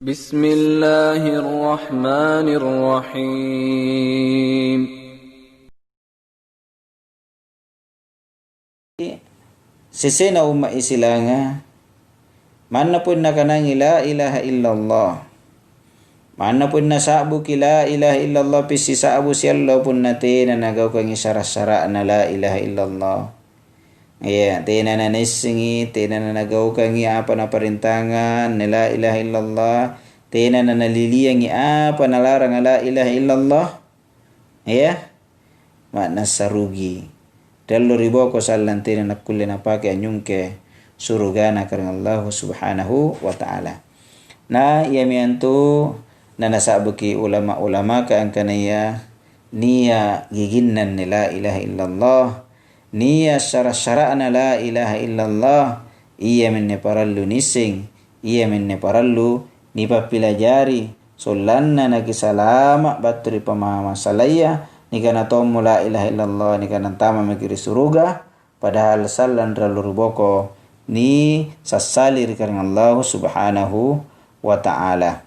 Bismillahirrahmanirrahim. Sesena umat Islam mana pun nak kanangi la ilaha illallah, mana pun na sabu ki la ilaha illallah pisi sabu siallo pun na tena nagau kangi syarat-syarat na la ilaha illallah. Ya, tena na nesingi, tena na nagau kangi apa na perintangan na la ilaha illallah, tena na naliliangi apa na larang la ilaha illallah. Ya, makna sarugi. Dallo ribo ko sallan tena na kulle na pake anyungke surugana karena Allah subhanahu wa ta'ala. Na yamiantu na nasabuki ulama-ulama ka angkanaya niya giginnan ni la ilaha illallah, niya syara-syara'na la ilaha illallah, iya minne parallu nising, iya minne parallu nipapilajari sollanna naki salama baturi pamama salaya ni kana tomu la ilaha illallah ni kana tama mikiri suruga padahal sallan dralur boko ni sasalir karena Allah subhanahu wa ta'ala.